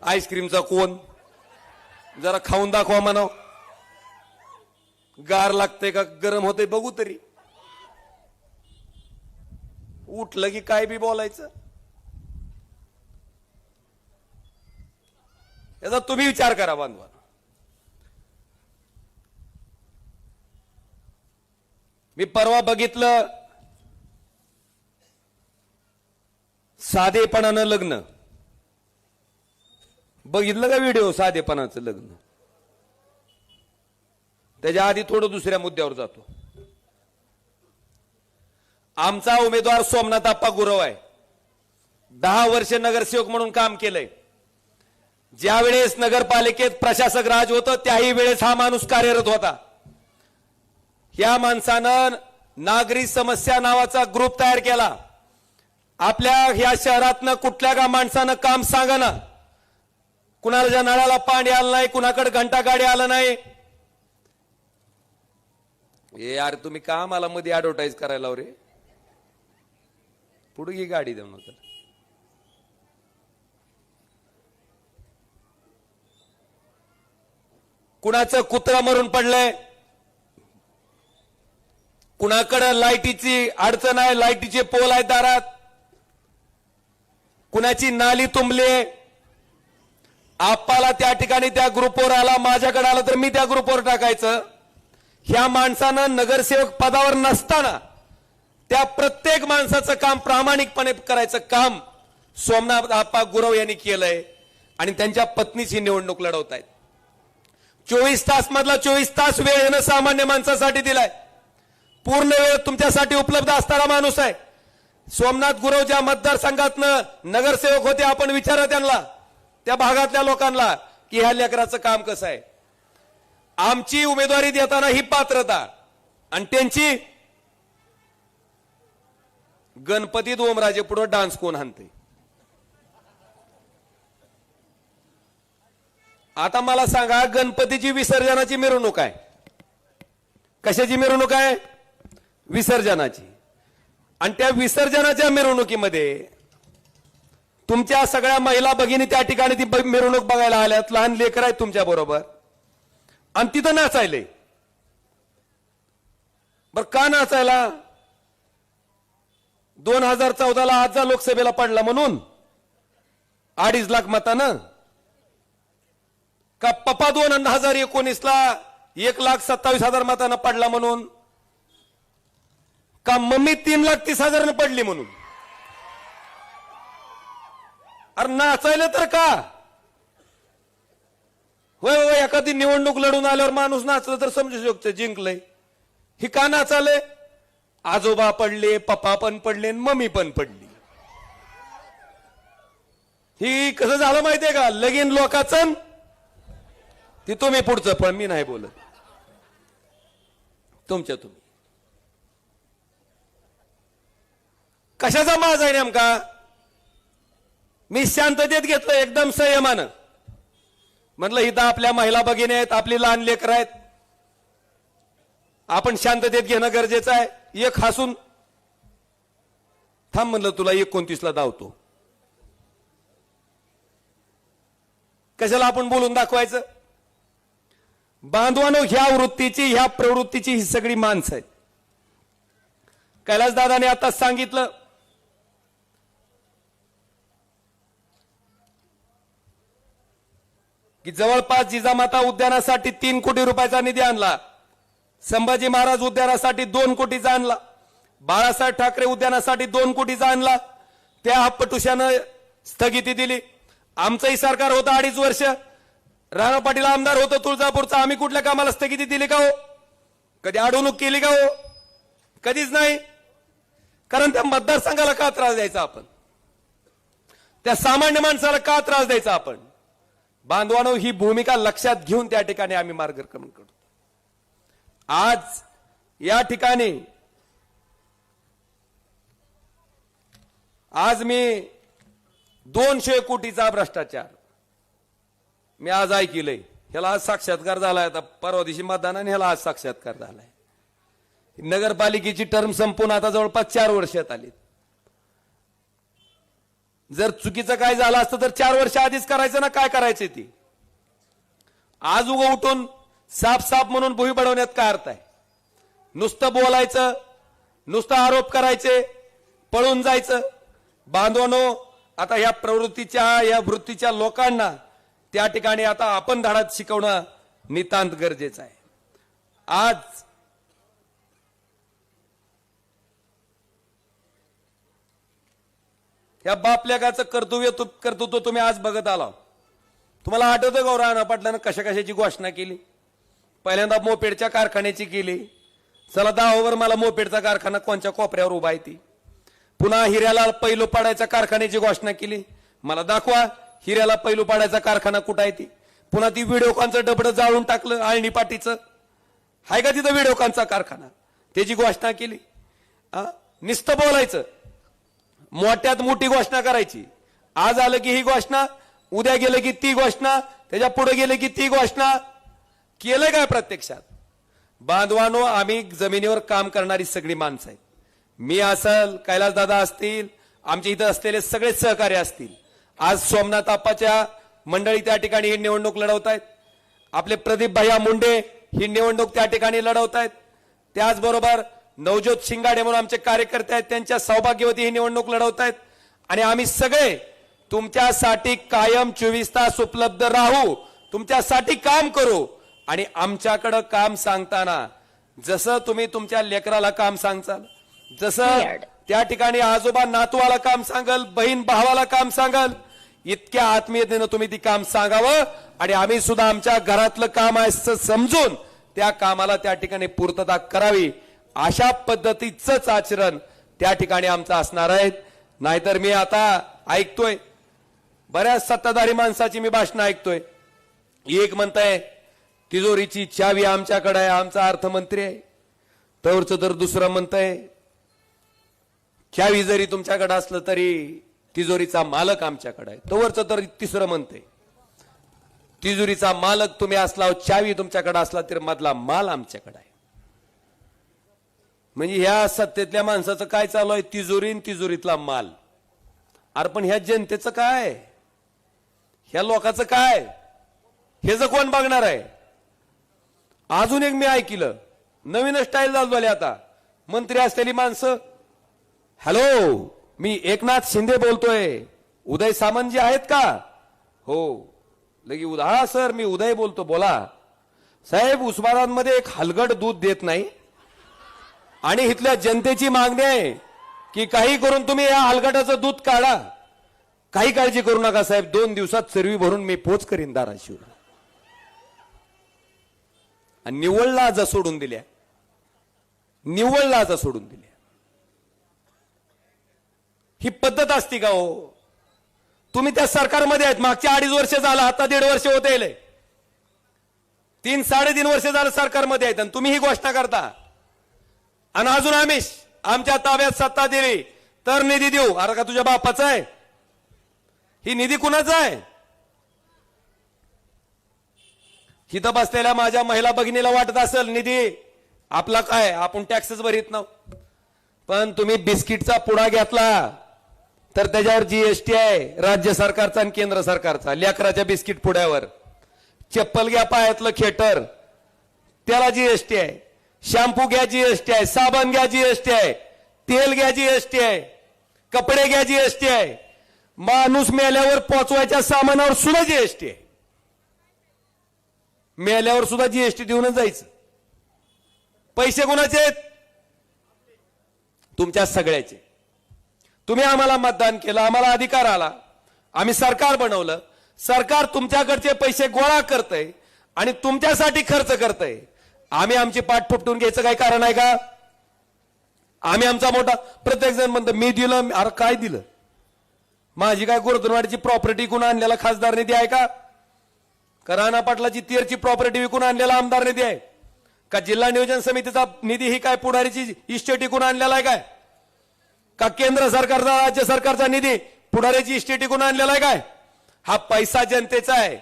आईस्क्रीमचा कोन जरा खाऊन दाखवा म्हणाव. गार लागते का गरम होते बघू तरी. उठलं की काय बी बोलायचं. याचा तुम्ही विचार करा बांधवा. मी परवा बघितलं साधेपणानं लग्न. बघितलं का व्हिडिओ साधेपणाचं लग्न? त्याच्या आधी थोडं दुसऱ्या मुद्द्यावर जातो. आमचा उमेदवार सोमनाथ आप्पा गुरव आहे. 10 वर्ष नगरसेवक म्हणून काम केलंय. ज्या वेळेस नगरपालिकेत प्रशासक राज होतं त्याही वेळेस हा माणूस कार्यरत होता. या माणसानं नागरी समस्या नावाचा ग्रुप तयार केला. आपल्या ह्या शहरातनं कुठल्या का माणसानं काम सांगा ना, कुणाच्या नळाला पाणी आलं नाही, कुणाकडे घंटा गाडी आलं नाही. ए यार तुम्ही का मला मध्ये ऍडव्हर्टाईज करायला रे? पुढे घे गाडी देऊ नका. कुणाचं कुत्रा मरून पडलंय, कुणाकडे लाईटीची अडचण आहे, लाईटीचे पोल आहेत दारात, कुणाची नाली तुंबली. आप्पाला त्या ठिकाणी त्या ग्रुपवर आला, माझ्याकडे आला तर मी त्या ग्रुपवर टाकायचं. ह्या माणसानं नगरसेवक पदावर नसताना त्या प्रत्येक माणसाचं काम प्रामाणिकपणे करायचं काम सोमनाथ आप्पा गुरव यांनी केलंय आणि त्यांच्या पत्नीची निवडणूक लढवत आहेत. 24 तास मधला 24 तास वेळ येणं सामान्य माणसासाठी दिलाय. पूर्ण वेळ तुमच्यासाठी उपलब्ध असणारा माणूस आहे. सोमनाथ गुरव ज्या मतदारसंघातनं नगरसेवक होते, आपण विचारा त्यांना, त्या भागातल्या लोकांना की ह्या लेकराचं काम कसं आहे. आमची उमेदवारी देताना ही पात्रता आणि त्यांची. गणपतीत ओमराजे पुढे डान्स कोण हाणते? आता मला सांगा, गणपतीची विसर्जनाची मिरवणूक आहे. कशाची मिरवणूक आहे? विसर्जनाची. आणि त्या विसर्जनाच्या मिरवणुकीमध्ये तुमच्या सगळ्या महिला भगिनी त्या ठिकाणी ती मिरवणूक बघायला आल्यात. लहान लेकर आहेत तुमच्या बरोबर आणि तिथं नाचायले. बर का नाचायला? 2014ला आजचा लोकसभेला पडला म्हणून 2.5 लाख मतानं का? पप्पा 2019ला 1,27,000 मतानं पडला म्हणून का? मम्मी 3,30,000 पडली म्हणून? अरे नाचायला तर का? होय होय, एखादी निवडणूक लढून आल्यावर माणूस नाचलं तर समजू शकतो जिंकलंय. ही का नाचाले? आजोबा पडले, पप्पा पण पडले, मम्मी पण पडली. ही कसं झालं माहितीये का? लगीन लोकाचं ते तुम्ही पुढचं, पण मी नाही बोलत. तुमच्या तुम्ही कशाचा माज आहे नेमका? मी शांततेत घेतलं एकदम संयमानं. म्हटलं इथं आपल्या महिला भगिनी आहेत, आपली लहान लेकरं आहेत, आपण शांततेत घेणं गरजेचं आहे. एक हसून थांब म्हणलं, तुला 29ला धावतो. कशाला आपण बोलून दाखवायचं? बांधवानो, ह्या वृत्तीची, ह्या प्रवृत्तीची ही सगळी माणसं आहेत. कैलासदादाने आता सांगितलं की जवळपास जिजामाता उद्यानासाठी 3 कोटी रुपयाचा निधी आणला, संभाजी महाराज उद्यानासाठी 2 कोटीचा आणला, बाळासाहेब ठाकरे उद्यानासाठी 2 कोटीचा आणला. त्या पटुशानं स्थगिती दिली. आमचंही सरकार होतं 2.5 वर्ष, राणा पाटील आमदार होतं तुळजापूरचा, आम्ही कुठल्या कामाला स्थगिती दिली का हो? कधी अडवणूक केली का हो? कधीच नाही. कारण त्या मतदारसंघाला का त्रास द्यायचा आपण? त्या सामान्य माणसाला का त्रास द्यायचा आपण? बांधवानो, ही भूमिका लक्षात घेऊन त्या ठिकाणी आम्ही मार्गक्रमण करतो. आज या ठिकाणी मी 200 कोटीचा भ्रष्टाचार मी आज ऐकलंय. ह्याला आज साक्षात्कार झालाय. आता परवा दिवशी मतदानाने ह्याला आज साक्षात्कार झालाय. नगरपालिकेची टर्म संपून आता जवळपास 4 वर्षात आली. जर चुकीचं काय झालं असतं तर 4 वर्ष आधीच करायचं ना. काय करायचं ती? आज उगं उठून साफ म्हणून भुई बडवण्यात काय अर्थ आहे? नुसतं बोलायचं, नुसतं आरोप करायचे, पळून जायचं. बांधवानो, आता या प्रवृत्तीच्या, या वृत्तीच्या लोकांना त्या ठिकाणी आता आपण धडा शिकवणं नितांत गरजेचं आहे. आज या बापलेकाचं कर्तृत्व तुम्ही आज बघत आला. तुम्हाला आठवतं का राणा पाटलानं कशाची घोषणा केली? पहिल्यांदा मोपेडच्या कारखान्याची केली. चला दावावर मला मोपेडचा कारखाना कोणत्या कोपऱ्यावर उभा आहे ती. पुन्हा हिऱ्याला पैलू पाडायच्या कारखान्याची घोषणा केली. मला दाखवा हिऱ्याला पैलू पाडायचा कारखाना कुठं आहे ती. पुन्हा ती व्हिडिओकॉनचं डबडं जाळून टाकलं आळणी पाटीचं. आहे का तिथं व्हिडिओकॉनचा कारखाना? त्याची घोषणा केली. नुसतं बोलायचं, मोठ्यात मोठी घोषणा करायची. आज आलं की ही घोषणा, उद्या गेलं की ती घोषणा, त्याच्या पुढे गेले की ती घोषणा. केलं काय प्रत्यक्षात? बांधवानो, आम्ही जमिनीवर काम करणारी सगळी माणसं आहेत. मी असल, कैलासदादा असतील, आमच्या इथं असलेले सगळे सहकारी असतील. आज सोमनाथ आप्पाच्या मंडळी त्या ठिकाणी ही निवडणूक लढवत आहेत. आपले प्रदीप भैया मुंडे ही निवडणूक त्या ठिकाणी लढवत आहेत. त्याचबरोबर नवज्योत शिंगाडे म्हणून आमचे कार्यकर्ते आहेत, त्यांच्या सौभाग्यवती ही निवडणूक लढवत आहेत. आणि आम्ही सगळे तुमच्यासाठी कायम 24 तास उपलब्ध राहू, तुमच्यासाठी काम करू. आणि आमच्याकडं काम सांगताना जसं तुम्ही तुमच्या लेकराला काम सांगचाल, जसं त्या ठिकाणी आजोबा नातवाला काम सांगाल, बहीण भावाला काम सांगाल, इतक्या आत्मीयतेनं तुम्ही ती काम सांगावं. आणि आम्ही सुद्धा आमच्या घरातलं काम आहे समजून त्या कामाला त्या ठिकाणी पूर्तता करावी. अशा पद्धतीचंच आचरण त्या ठिकाणी आमचं असणार आहे. नाहीतर मी आता ऐकतोय बऱ्याच सत्ताधारी माणसाची मी भाषणं ऐकतोय. एक म्हणताय तिजोरीची चावी आमच्याकडे आहे, आमचा अर्थमंत्री आहे. तवरचं तर दुसरं म्हणताय चावी जरी तुमच्याकडे असलं तरी तिजोरीचा मालक आमच्याकडे आहे. तवरचं तर तिसरं म्हणते तिजोरीचा मालक तुम्ही असला, चावी तुमच्याकडे असला तर मधला माल आमच्याकडे आहे. म्हणजे ह्या सत्तेतल्या माणसाचं काय चालू आहे? तिजोरी आणि तिजोरीतला माल. अरे पण ह्या जनतेचं काय? ह्या लोकांचं काय? हे जर कोण बघणार आहे? अजून एक मी ऐकलं, नवीन स्टाईल झाली आता. मंत्री असलेली माणसं, हॅलो मी एकनाथ शिंदे बोलतोय, उदय सामंत जी आहेत का? हो. लगी हा सर मी उदय बोलतो. बोला साहेब, उस्मानाबादमध्ये एक हलगड दूध देत नाही आणि इथल्या जनतेची मागणी आहे की काही करून तुम्ही या हलगटाचं दूध काढा. काही काळजी करू नका साहेब, 2 दिवसात चरवी भरून मी पोच करीन धाराशिवला. आणि निव्वळ लाजा सोडून दिल्या, निव्वळ लाजा सोडून दिल्या. ही पद्धत असती का हो? तुम्ही त्या सरकारमध्ये आहेत, मागच्या 2.5 वर्ष झालं, आता 1.5 वर्ष होते, 3-3.5 वर्ष झालं सरकारमध्ये आहेत आणि तुम्ही ही घोषणा करता. आणि अजून आमच्या ताब्यात सत्ता दिली तर निधी देऊ. अरे का तुझ्या बापाचं आहे? ही निधी कुणाचा आहे? हिथं बसलेल्या माझ्या महिला भगिनीला वाटत असेल निधी आपला काय, आपण टॅक्सेस भरीत नव्हतो. पण तुम्ही बिस्किटचा पुडा घेतला तर त्याच्यावर जीएसटी आहे, राज्य सरकारचा आणि केंद्र सरकारचा. लेकराच्या बिस्किट पुड्यावर चप्पल घ्या पायातलं खेटर त्याला जीएसटी आहे, शॅम्पू घ्या जीएसटी आहे, साबण घ्या जीएसटी आहे, तेल घ्या जीएसटी आहे, कपडे घ्या जीएसटी आहे, माणूस मेल्यावर पोचवायच्या सामानावर सुद्धा जीएसटी आहे. मेल्यावर सुद्धा जीएसटी देऊनच जायचं. पैसे कोणाचे आहेत? तुमच्या सगळ्याचे. तुम्ही आम्हाला मतदान केलं, आम्हाला अधिकार आला, आम्ही सरकार बनवलं, सरकार तुमच्याकडचे पैसे गोळा करतंय आणि तुमच्यासाठी खर्च करतंय. आम्ही आमची पाठ फुटून घ्यायचं काही कारण आहे का? आम्ही आमचा मोठा, प्रत्येक जण म्हणतो मी दिलं, अरे काय दिलं? माझी काय गुरुदनवाडीची प्रॉपर्टी विकून आणलेला खासदार निधी आहे का? राणा पाटलाची तेरची प्रॉपर्टी विकून आणलेला आमदार निधी आहे का? जिल्हा नियोजन समितीचा निधी ही काय पुढारीची इस्टेट विकून आणलेला आहे काय? का केंद्र सरकारचा, राज्य सरकारचा निधी पुढारीची इस्टेट विकून आणलेला आहे काय? हा पैसा जनतेचा आहे.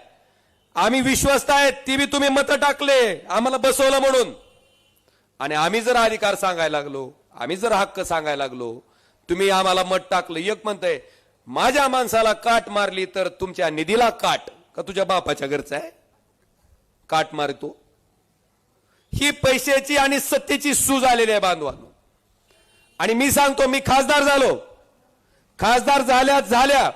आम्ही विश्वस्त आहेत, ती बी तुम्ही मतं टाकले आम्हाला बसवलं म्हणून. आणि आम्ही जर अधिकार सांगायला लागलो, आम्ही जर हक्क सांगायला लागलो, तुम्ही आम्हाला मत टाकलं. एक म्हणतंय माझ्या माणसाला काट मारली तर तुमच्या निधीला काट, का तुझ्या बापाच्या घरचा आहे काट मारतो? ही पैशाची आणि सत्तेची सूज आलेली आहे बांधवांनो. आणि मी सांगतो, मी खासदार झालो, खासदार झाल्या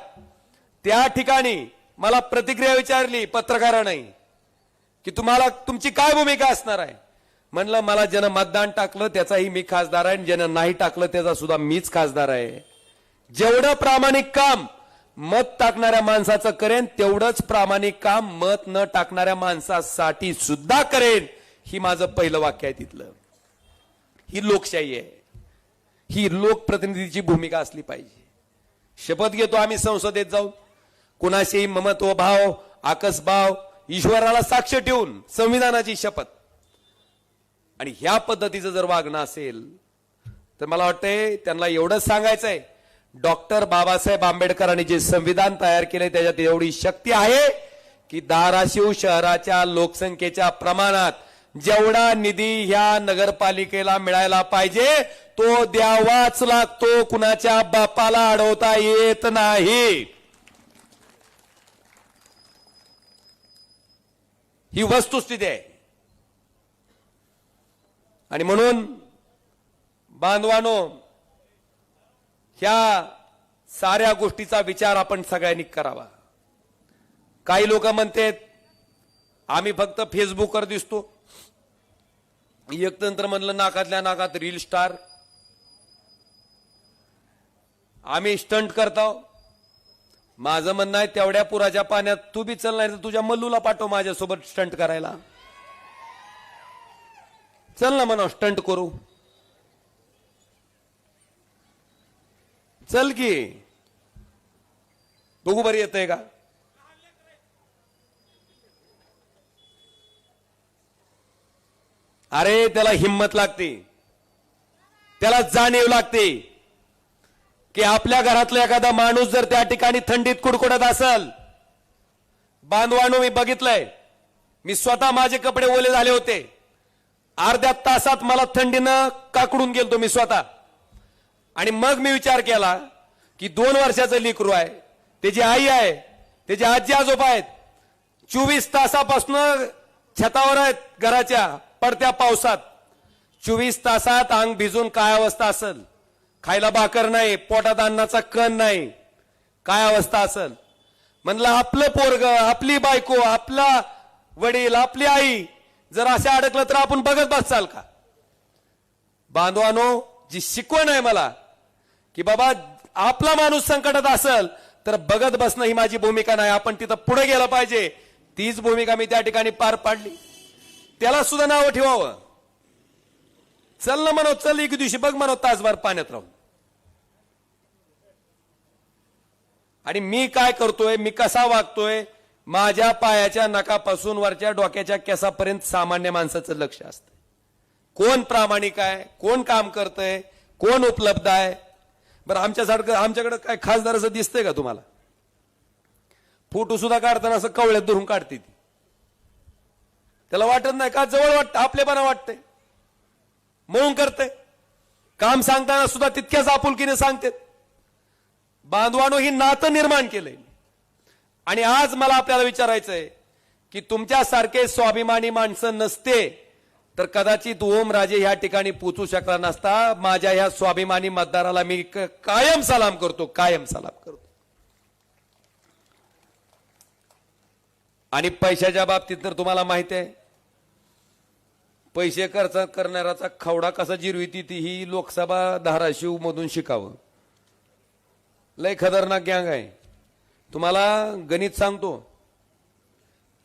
त्या ठिकाणी मला प्रतिक्रिया विचारली पत्रकारांनी की तुम्हाला तुमची काय भूमिका असणार आहे. म्हणलं मला ज्यानं मतदान टाकलं त्याचाही मी खासदार आहे, ज्यानं नाही टाकलं त्याचा सुद्धा मीच खासदार आहे. जेवढं प्रामाणिक काम मत टाकणाऱ्या माणसाचं करेन, तेवढंच प्रामाणिक काम मत न टाकणाऱ्या माणसासाठी सुद्धा करेन. ही माझं पहिलं वाक्य आहे तिथलं. ही लोकशाही आहे, ही लोकप्रतिनिधीची भूमिका असली पाहिजे. शपथ घेतो आम्ही संसदेत जाऊन, कुणाशीही ममत्व भाव, आकसभाव, ईश्वराला साक्ष ठेवून संविधानाची शपथ. आणि ह्या पद्धतीचं जर वागणं असेल तर मला वाटतंय त्यांना एवढंच सांगायचंय, डॉक्टर बाबासाहेब आंबेडकरांनी जे संविधान तयार केले त्याच्यात एवढी शक्ती आहे की धाराशिव शहराच्या लोकसंख्येच्या प्रमाणात जेवढा निधी ह्या नगरपालिकेला मिळायला पाहिजे तो द्यावाच लागतो, कुणाच्या बापाला अडवता येत नाही. ही वस्तुस्थिती आहे. आणि म्हणून बांधवानो, ह्या साऱ्या गोष्टीचा विचार आपण सगळ्यांनी करावा. काही लोक म्हणतात आम्ही फक्त फेसबुकवर दिसतो, एकतंत्र म्हणलं नाकातल्या नाकात रील स्टार, आम्ही स्टंट करतो. माझं म्हणणं आहे तेवढ्या पुराच्या पाण्यात तू बी चल, नाही तर तुझ्या मल्लूला पाठव माझ्यासोबत स्टंट करायला. चल ना म्हणा स्टंट करू, चल की बघू बरी येतंय का. अरे त्याला हिम्मत लागते, त्याला जाणीव लागते की आपल्या घरातला एखादा माणूस जर त्या ठिकाणी थंडीत कुडकुडत असेल. बांधवानो, मी बघितलंय, मी स्वतः माझे कपडे ओले झाले होते, अर्ध्या तासात मला थंडीनं काकडून गेलतो मी स्वतः. आणि मग मी विचार केला की 2 वर्षाचं लेकरू आहे, त्याची आई आहे, त्याचे आजी आजोबा आहेत, 24 तासापासून छतावर आहेत घराच्या पडत्या पावसात, 24 तासात अंग भिजून काय अवस्था असेल, खायला भाकर नाही, पोटात अन्नाचा कण नाही, काय अवस्था असेल. म्हणलं आपलं पोरग, आपली बायको, आपला वडील, आपली आई जर अशा अडकलं तर आपण बघत बसाल का. बांधवानो, जी शिकवण आहे मला की बाबा आपला माणूस संकटात असेल तर बघत बसणं ही माझी भूमिका नाही, आपण तिथं पुढे गेलं पाहिजे. तीच भूमिका मी त्या ठिकाणी पार पाडली. त्याला सुद्धा नाव ठेवावं. चल ना म्हणो, चल एक दिवशी बघ म्हणो तासभर पाण्यात राहून. आणि मी काय करतोय, मी कसा वागतोय, माझ्या पायाच्या नखापासून वरच्या डोक्याच्या केसापर्यंत सामान्य माणसाचं लक्ष असतं. कोण प्रामाणिक आहे, कोण काम करतंय, कोण उपलब्ध आहे. बरं आमच्याकडे काय खासदार असं दिसतंय का तुम्हाला? फोटो सुद्धा काढताना असं कवळ्यात धरून काढते ती. त्याला वाटत नाही का जवळ वाटतं, आपलेपणा वाटतंय म्हणून करते. काम सांगताना सुद्धा तितक्याच आपुलकीने सांगते. बांधवानो, ही नातं निर्माण केलंय. आणि आज मला आपल्याला विचारायचंय की तुमच्यासारखे स्वाभिमानी माणसं नसते तर कदाचित ओमराजे ह्या ठिकाणी पोचू शकला नसता. माझ्या ह्या स्वाभिमानी मतदाराला मी कायम सलाम करतो, कायम सलाम करतो. आणि पैशाच्या बाबतीत तर तुम्हाला माहिती आहे, पैसे खर्च करणाऱ्याचा खवडा कसा जिरविती ती ही लोकसभा धाराशिव मधून शिकावं. लय खतरनाक गँग आहे. तुम्हाला गणित सांगतो,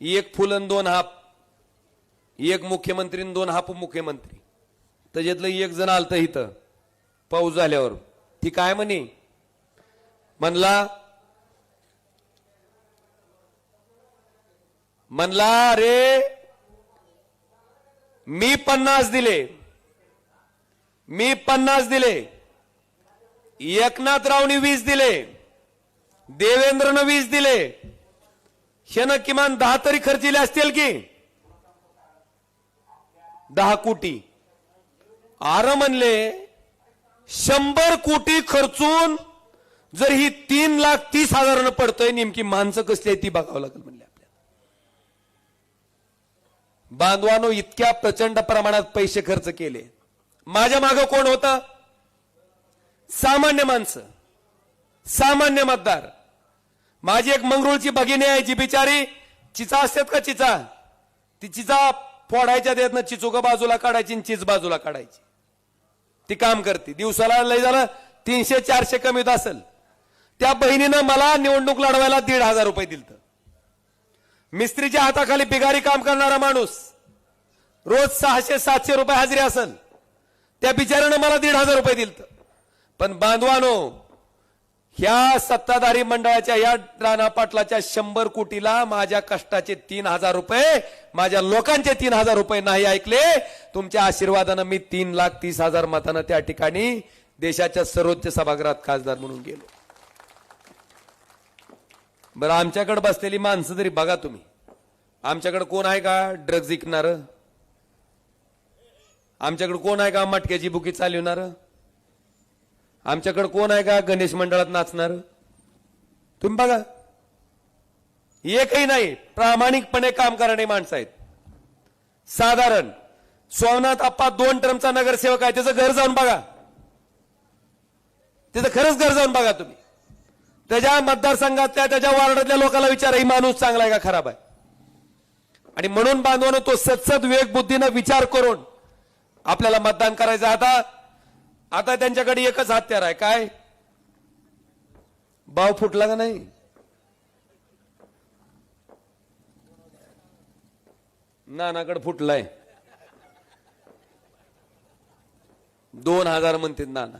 एक फुल आणि दोन हाप, एक मुख्यमंत्री आणि दोन हाप मुख्यमंत्री. त्याच्यातलं एक जण आलत इथं पाऊस झाल्यावर. ती काय म्हणला रे मी 50 दिले, एकनाथरावनी 20 दिले, देवेंद्रनं 20 दिले, शेनं किमान 10 तरी खर्चिले असतील की 10 कोटी. आर म्हणले 100 कोटी खर्चून जर ही 3,30,000 पडतंय, नेमकी माणसं कसली आहे ती बघावं लागेल म्हणले आपल्याला. बांधवानो, इतक्या प्रचंड प्रमाणात पैसे खर्च केले. माझ्या मागं कोण होतं? सामान्य माणसं, सामान्य मतदार. माझी एक मंगरुळची भगिनी आहे जी बिचारी चिचा असतात का चिचा, ती चिचा फोडायच्या देत ना, चिचुका बाजूला काढायची आणि चीज बाजूला काढायची. ती काम करते. दिवसाला लय झालं 300-400 कमीत असेल. त्या बहिणीनं मला निवडणूक लढवायला 1,500 रुपये दिलत. मिस्त्रीच्या हाताखाली बिगारी काम करणारा माणूस, रोज 600-700 रुपये हजेरी असेल, त्या बिचाऱ्यानं मला 1,500 रुपये दिलत. पण बांधवानो, ह्या सत्ताधारी मंडळाच्या या राणा पाटलाच्या 100 कोटीला माझ्या कष्टाचे 3,000 रुपये, माझ्या लोकांचे 3,000 रुपये नाही ऐकले. तुमच्या आशीर्वादानं मी 3,30,000 मतानं त्या ठिकाणी देशाच्या सर्वोच्च सभागृहात खासदार म्हणून गेलो. बरं, आमच्याकडे बसलेली माणसं तरी बघा तुम्ही. आमच्याकडे कोण आहे का ड्रग्ज विकणार? आमच्याकडे कोण आहे का मटक्याची बुकी चालवणार? आमच्याकडे कोण आहे का गणेश मंडळात नाचणार? तुम्ही बघा, एकही नाही. प्रामाणिकपणे काम करणारी माणसं आहेत. साधारण सोमनाथ आप्पा 2 टर्मचा नगरसेवक आहे. त्याचं घर जाऊन बघा, त्याचं खरंच घर जाऊन बघा तुम्ही. त्याच्या मतदारसंघातल्या, त्याच्या वार्डातल्या लोकांना विचारा, ही माणूस चांगला आहे का खराब आहे. आणि म्हणून बांधवानो, तो सत्सद विवेक बुद्धीनं विचार करून आपल्याला मतदान करायचं. आता त्यांच्याकडे एकच हत्यार आहे. काय? बाव फुटला का नाही? नानाकडे फुटलाय. 2,000 म्हणतात नाना.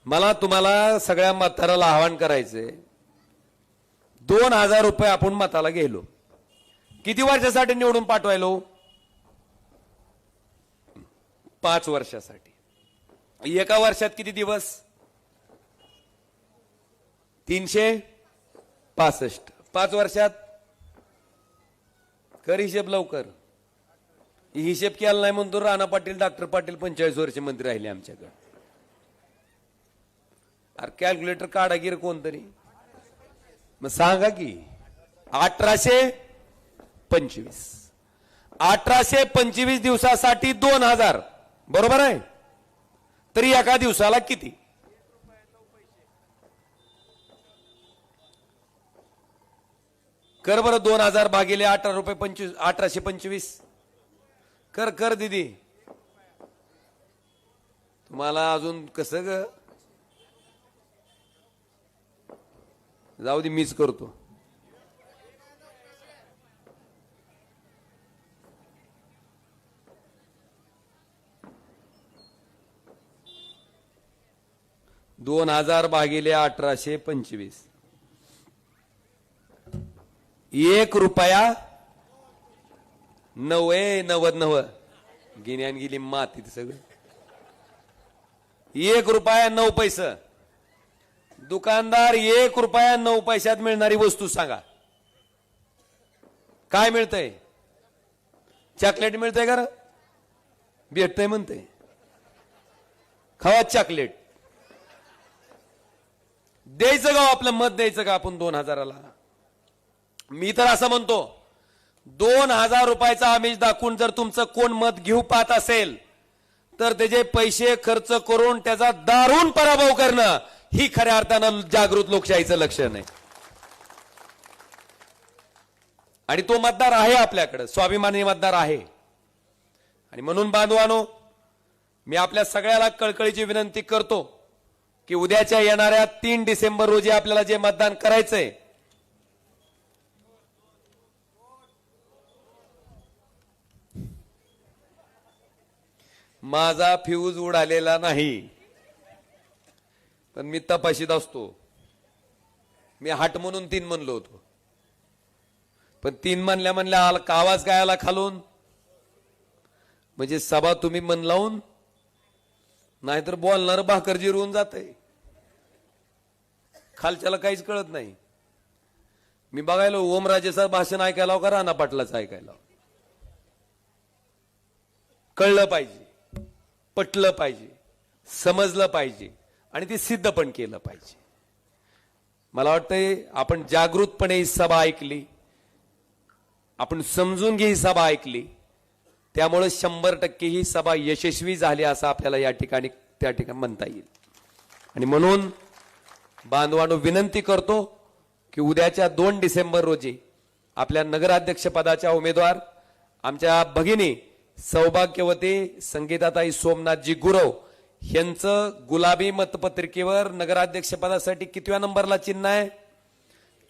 मला तुम्हाला सगळ्या मतदाराला आवाहन करायचंय, 2,000 रुपये आपण मताला गेलो. किती वर्षासाठी निवडून पाठवायलो? 5 वर्षासाठी. एका वर्षात किती दिवस? 365. 5 वर्षात कर हिशेब लवकर. हिशेब केला नाही म्हणतो राणा पाटील, डॉक्टर पाटील 45 वर्ष मंत्री राहिले आमच्याकडे. अरे कॅल्क्युलेटर काढा गिर कोणतरी, मग सांगा की. 1825. 1825 दिवसासाठी 2,000, बरोबर आहे? तरी एका दिवसाला किती? कर बरं. 2,000 भागिले 18 रुपये 25, 1825. कर दीदी. तुम्हाला अजून कसं ग? जाऊ दे, मीच करतो. दोन 2,000 भागिले 1825. 1 रुपया 99 गिन्यान गेली मातीत सगळं. 1 रुपया 9 पैसे. दुकानदार 1 रुपया 9 पैशात मिळणारी वस्तू सांगा, काय मिळतंय? चॉकलेट मिळतंय का? भेटतंय म्हणते, खावा चॉकलेट. द्यायचं का आपलं मत, द्यायचं का आपण 2000ला? मी तर असं म्हणतो, 2000 रुपयाचा आमिष दाखवून जर तुमचं कोण मत घेऊ पाहत असेल तर त्याचे पैसे खर्च करून त्याचा दारुण पराभव करणं ही खऱ्या अर्थानं जागृत लोकशाहीचं लक्षण आहे. आणि तो मतदार आहे आपल्याकडे, स्वाभिमानी मतदार आहे. आणि म्हणून बांधवानो, मी आपल्या सगळ्याला कळकळीची विनंती करतो की उद्याच्या येणाऱ्या 3 डिसेंबर रोजी आपल्याला जे मतदान करायचंय, माझा फ्यूज उडालेला नाही, पण मी तपाशीत असतो. मी हाट म्हणून 3 म्हणलो होतो, पण 3 म्हणल्या आवाज काय आला खालून, म्हणजे सभा तुम्ही मन लावून, नाहीतर बोलणार भाकर जिरवून जाते. खालच्याला काहीच कळत नाही. मी बघायला ओमराजेचं भाषण ऐकायला का राणा पाटलाचं ऐकायला, कळलं पाहिजे, पटलं पाहिजे, समजलं पाहिजे आणि ते सिद्ध पण केलं पाहिजे. मला वाटतंय आपण जागृतपणे ही सभा ऐकली, आपण समजून घे ही सभा ऐकली, त्यामुळे 100% ही सभा यशस्वी झाली असं आपल्याला या ठिकाणी त्या ठिकाणी म्हणता येईल. आणि म्हणून बांधवांनो, विनंती करतो की उद्याच्या 2 डिसेंबर रोजी आपल्या नगराध्यक्ष पदाच्या उमेदवार आमच्या भगिनी सौभाग्यवती संगीताताई सोमनाथजी गुरव यांचं गुलाबी मतपत्रिकेवर नगराध्यक्ष पदासाठी कितव्या नंबरला चिन्ह आहे?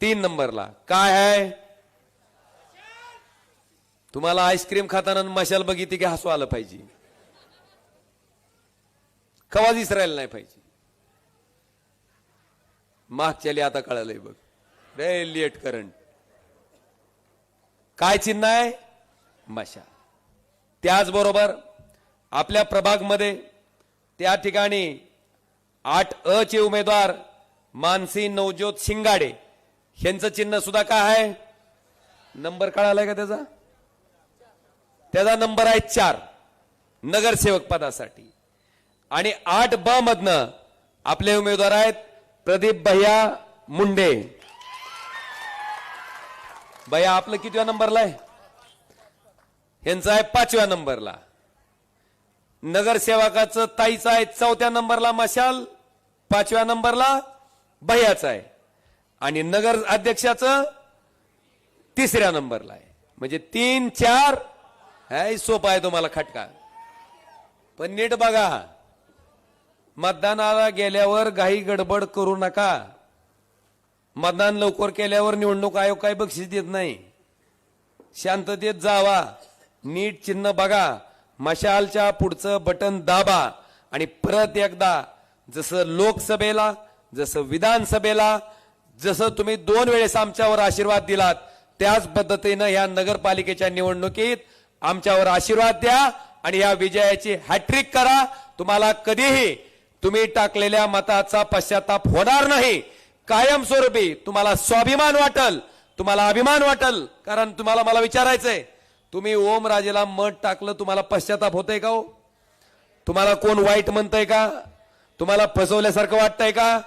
3 नंबरला. काय आहे? तुम्हाला आईस्क्रीम खाताना मशाल बघितली की हसू आलं पाहिजे, कवाच इसरायला नाही पाहिजे. मागच्याला आता कळालंय बघ, रे लेट करंट. काय चिन्ह आहे? मशाल. त्याचबरोबर आपल्या प्रभागमध्ये त्या ठिकाणी 8अ चे उमेदवार मानसी नवज्योत शिंगाडे यांचं चिन्ह सुद्धा काय आहे? नंबर कळालाय का त्याचा? त्याचा नंबर आहे 4 नगरसेवक पदासाठी. आणि 8ब मधनं आपले उमेदवार आहेत प्रदीप भैया मुंडे. भैया आपलं कितव्या नंबरला आहे? यांचा आहे 5व्या नंबरला. नगरसेवकाचं ताईचं आहे 4थ्या नंबरला मशाल, 5व्या नंबरला भैयाचं आहे. आणि नगर अध्यक्षाचं 3ऱ्या नंबरला आहे. म्हणजे 3, 4 हे सोपा आहे तुम्हाला खटका. पण नीट बघा, मतदानाला गेल्यावर घाई गडबड करू नका. मतदान लवकर केल्यावर निवडणूक आयोग काही बक्षीस देत नाही. शांततेत जावा, नीट चिन्ह बघा, मशालच्या पुढचं बटन दाबा आणि परत एकदा जसं लोकसभेला, जसं विधानसभेला, जसं तुम्ही 2 वेळेस आमच्यावर आशीर्वाद दिलात, त्याच पद्धतीनं या नगरपालिकेच्या निवडणुकीत आमच्यावर आशीर्वाद द्या आणि या विजयाची हॅट्रिक करा. तुम्हाला कधीही तुम्ही टाकलेल्या मताचा पश्चाताप होणार नाही. कायमस्वरूपी तुम्हाला स्वाभिमान वाटल, तुम्हाला अभिमान वाटल. कारण तुम्हाला मला विचारायचंय, तुम्ही ओमराजेला मत टाकलं, तुम्हाला पश्चाताप होतय का हो? तुम्हाला कोण वाईट म्हणतंय का? तुम्हाला फसवल्यासारखं वाटतंय का?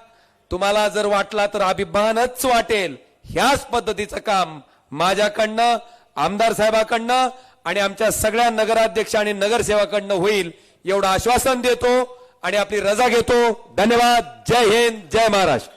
तुम्हाला जर वाटला तर अभिमानच वाटेल. ह्याच पद्धतीचं काम माझ्याकडनं, आमदार साहेबाकडनं आणि आमच्या सगळ्या नगराध्यक्ष आणि नगरसेवकाकडनं होईल एवढं आश्वासन देतो आणि आपली रजा घेतो. धन्यवाद. जय हिंद, जय महाराष्ट्र.